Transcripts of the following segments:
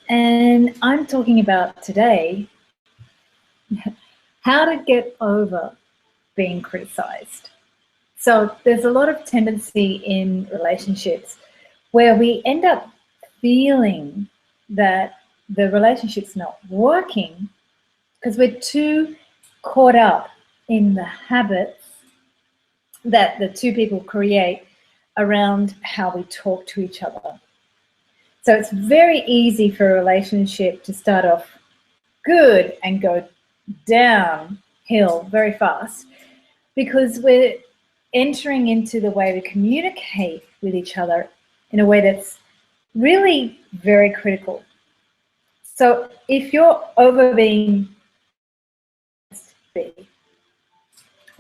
And I'm talking about today how to get over being criticized. So there's a lot of tendency in relationships where we end up feeling that the relationship's not working because we're too caught up in the habits that the two people create around how we talk to each other. So it's very easy for a relationship to start off good and go downhill very fast because we're entering into the way we communicate with each other in a way that's really very critical. So if you're over being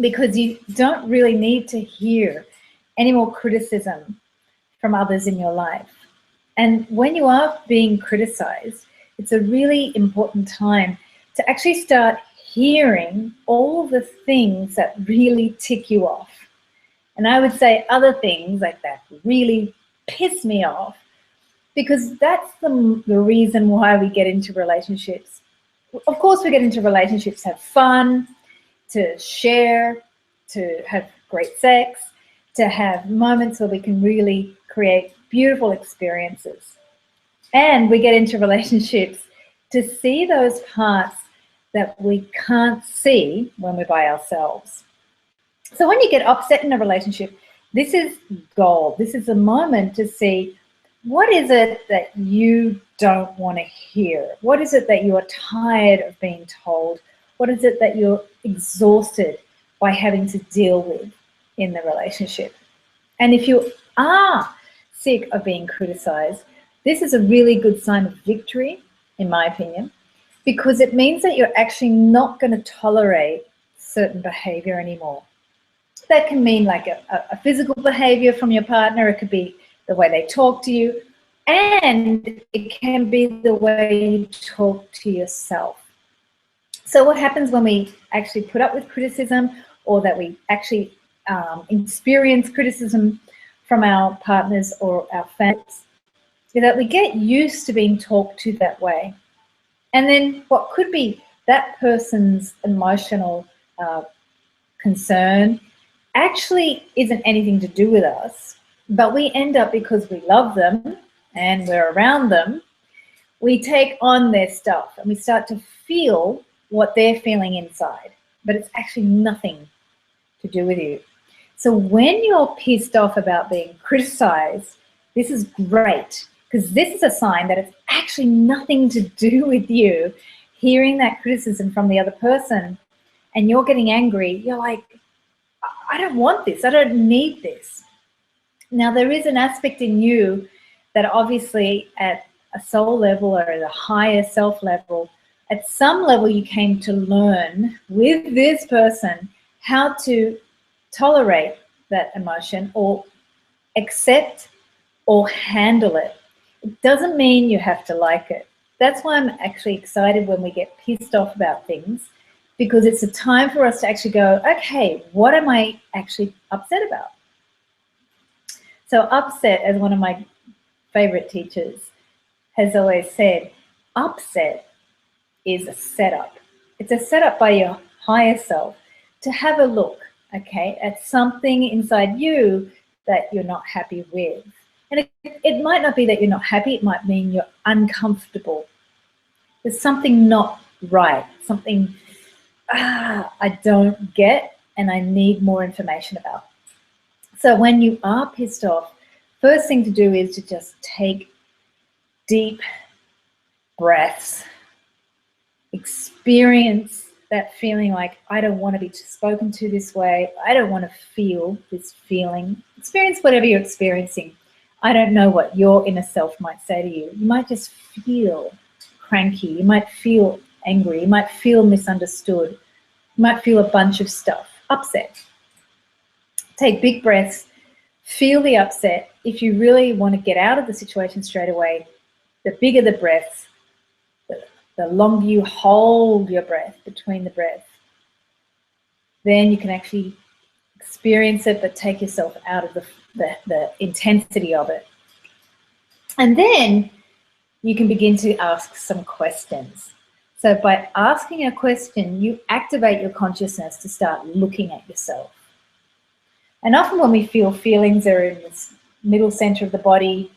because you don't really need to hear any more criticism from others in your life. And when you are being criticized, it's a really important time to actually start hearing all the things that really tick you off. And I would say other things like that really piss me off, because that's the reason why we get into relationships. Of course, we get into relationships to have fun, to share, to have great sex, to have moments where we can really create beautiful experiences. And we get into relationships to see those parts that we can't see when we're by ourselves. So when you get upset in a relationship, this is gold. This is a moment to see, what is it that you don't want to hear? What is it that you are tired of being told? What is it that you're exhausted by having to deal with in the relationship? And if you are sick of being criticized, this is a really good sign of victory, in my opinion, because it means that you're actually not going to tolerate certain behavior anymore. That can mean like a physical behavior from your partner. It could be the way they talk to you, and it can be the way you talk to yourself. So what happens when we actually put up with criticism, or that we actually experience criticism from our partners or our families, is that we get used to being talked to that way. And then what could be that person's emotional concern actually isn't anything to do with us, but we end up, because we love them and we're around them, we take on their stuff and we start to feel what they're feeling inside, but it's actually nothing to do with you. So when you're pissed off about being criticized, this is great, because this is a sign that it's actually nothing to do with you. Hearing that criticism from the other person and you're getting angry, you're like, I don't want this, I don't need this. Now there is an aspect in you that obviously at a soul level or at a higher self level, at some level you came to learn with this person how to tolerate that emotion or accept or handle it. It doesn't mean you have to like it. That's why I'm actually excited when we get pissed off about things, because it's a time for us to actually go, okay, what am I actually upset about? So upset, as one of my favorite teachers has always said, upset is a setup. It's a setup by your higher self to have a look, okay, at something inside you that you're not happy with. And it might not be that you're not happy, it might mean you're uncomfortable. There's something not right, something I don't get and I need more information about. So when you are pissed off, first thing to do is to just take deep breaths, experience that feeling like, I don't want to be spoken to this way, I don't want to feel this feeling. Experience whatever you're experiencing. I don't know what your inner self might say to you. You might just feel cranky, you might feel angry, you might feel misunderstood, you might feel a bunch of stuff, upset. Take big breaths, feel the upset. If you really want to get out of the situation straight away, the bigger the breaths, the longer you hold your breath between the breaths, then you can actually experience it, but take yourself out of the intensity of it. And then you can begin to ask some questions. So by asking a question, you activate your consciousness to start looking at yourself. And often when we feel feelings are in this middle center of the body,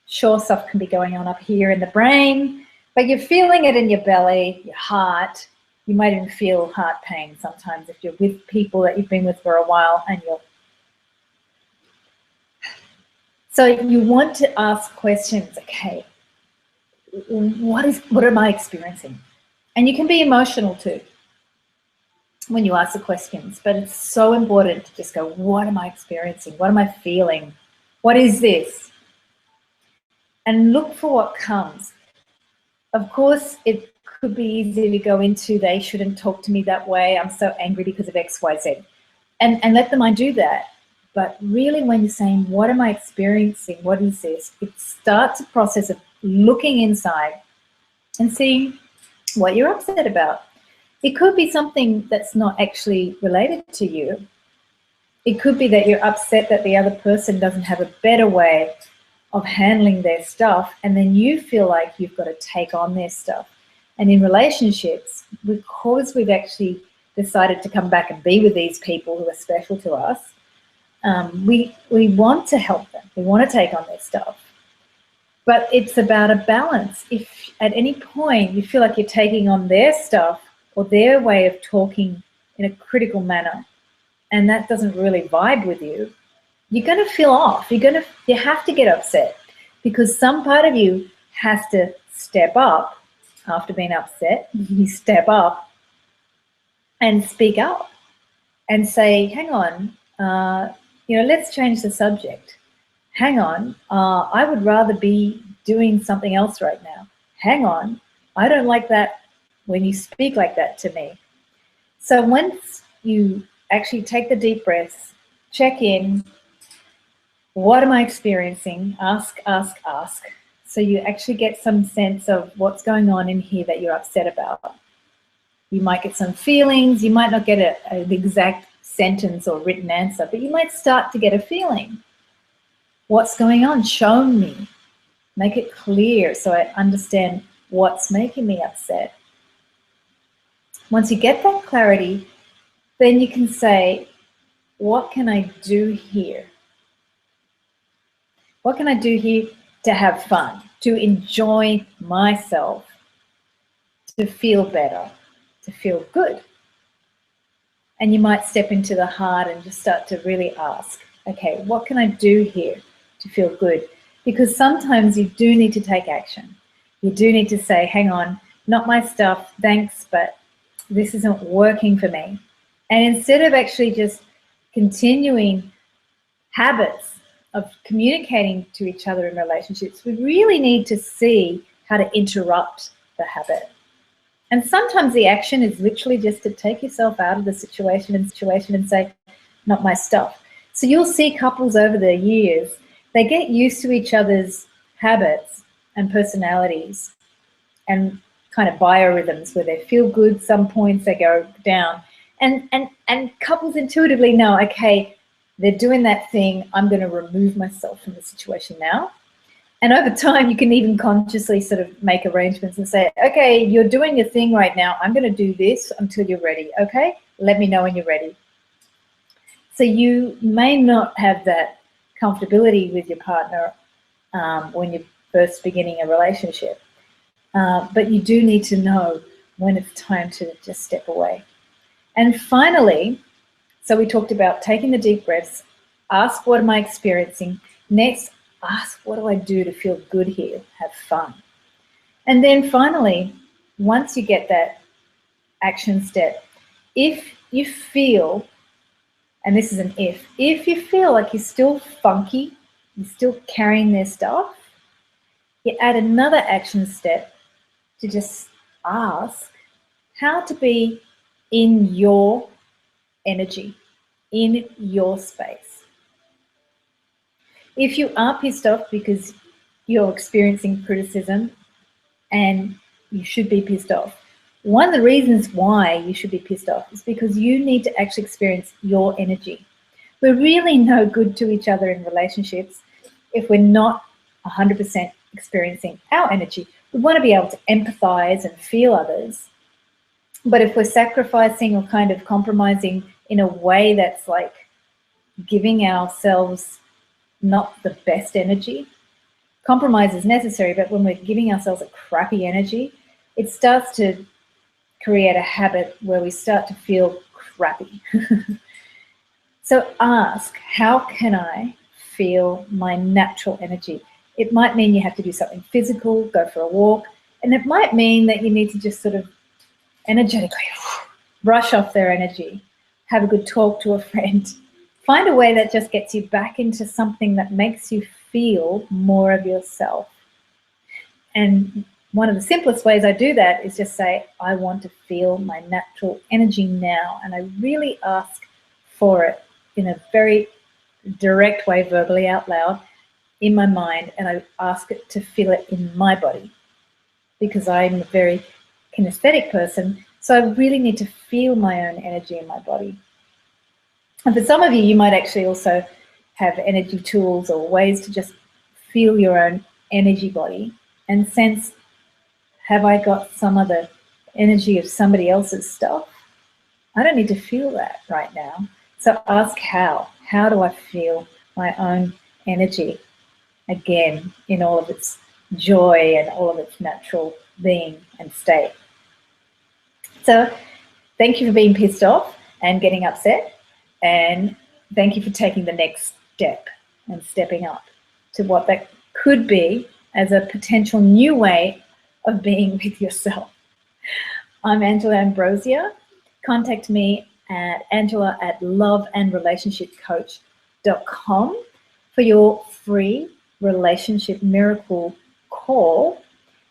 sure, stuff can be going on up here in the brain, but you're feeling it in your belly, your heart. You might even feel heart pain sometimes if you're with people that you've been with for a while and you're... So you want to ask questions, okay, what am I experiencing? And you can be emotional too when you ask the questions, but it's so important to just go, what am I experiencing? What am I feeling? What is this? And look for what comes. Of course, it could be easy to go into, they shouldn't talk to me that way, I'm so angry because of X, Y, Z. And let the mind do that. But really when you're saying, what am I experiencing? What is this? It starts a process of looking inside and seeing what you're upset about. It could be something that's not actually related to you. It could be that you're upset that the other person doesn't have a better way of handling their stuff, and then you feel like you've got to take on their stuff. And in relationships, because we've actually decided to come back and be with these people who are special to us, we want to help them. We want to take on their stuff. But it's about a balance. If at any point you feel like you're taking on their stuff or their way of talking in a critical manner, and that doesn't really vibe with you, you're going to feel off. You have to get upset, because some part of you has to step up after being upset. You step up and speak up and say, hang on, let's change the subject. Hang on, I would rather be doing something else right now. Hang on, I don't like that when you speak like that to me. So once you actually take the deep breaths, check in, what am I experiencing? Ask, ask, ask. So you actually get some sense of what's going on in here that you're upset about. You might get some feelings. You might not get an exact sentence or written answer, but you might start to get a feeling. What's going on? Show me. Make it clear so I understand what's making me upset. Once you get that clarity, then you can say, what can I do here? What can I do here to have fun, to enjoy myself, to feel better, to feel good? And you might step into the heart and just start to really ask, okay, what can I do here to feel good? Because sometimes you do need to take action. You do need to say, hang on, not my stuff, thanks, but this isn't working for me. And instead of actually just continuing habits of communicating to each other in relationships, we really need to see how to interrupt the habit. And sometimes the action is literally just to take yourself out of the situation and say, not my stuff. So you'll see couples over the years, they get used to each other's habits and personalities and kind of biorhythms where they feel good, some points they go down. And couples intuitively know, okay, they're doing that thing, I'm going to remove myself from the situation now. And over time, you can even consciously sort of make arrangements and say, okay, you're doing your thing right now. I'm going to do this until you're ready. Okay, let me know when you're ready. So you may not have that comfortability with your partner when you're first beginning a relationship. But you do need to know when it's time to just step away. And finally, so we talked about taking the deep breaths, ask what am I experiencing. Next, ask what do I do to feel good here, have fun. And then finally, once you get that action step, if you feel, and this is an if you feel like you're still funky, you're still carrying their stuff, you add another action step to just ask how to be in your energy, in your space. If you are pissed off because you're experiencing criticism, and you should be pissed off, one of the reasons why you should be pissed off is because you need to actually experience your energy. We're really no good to each other in relationships if we're not 100% experiencing our energy. We want to be able to empathize and feel others. But if we're sacrificing or kind of compromising in a way that's like giving ourselves not the best energy, compromise is necessary, but when we're giving ourselves a crappy energy, it starts to create a habit where we start to feel crappy. So ask, how can I feel my natural energy? It might mean you have to do something physical, go for a walk, and it might mean that you need to just sort of energetically brush off their energy, have a good talk to a friend. Find a way that just gets you back into something that makes you feel more of yourself. And one of the simplest ways I do that is just say, I want to feel my natural energy now. And I really ask for it in a very direct way, verbally out loud, in my mind, and I ask it to feel it in my body, because I'm a very kinesthetic person, so I really need to feel my own energy in my body. And for some of you, you might actually also have energy tools or ways to just feel your own energy body and sense, have I got some of the energy of somebody else's stuff? I don't need to feel that right now. So ask how. How do I feel my own energy again in all of its joy and all of its natural being and state? So thank you for being pissed off and getting upset, and thank you for taking the next step and stepping up to what that could be as a potential new way of being with yourself. I'm Angela Ambrosia. Contact me at angela@loveandrelationshipcoach.com for your free relationship miracle call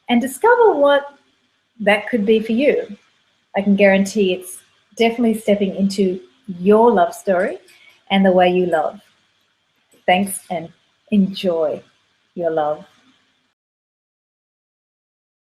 and discover what that could be for you. I can guarantee it's definitely stepping into your love story and the way you love. Thanks, and enjoy your love.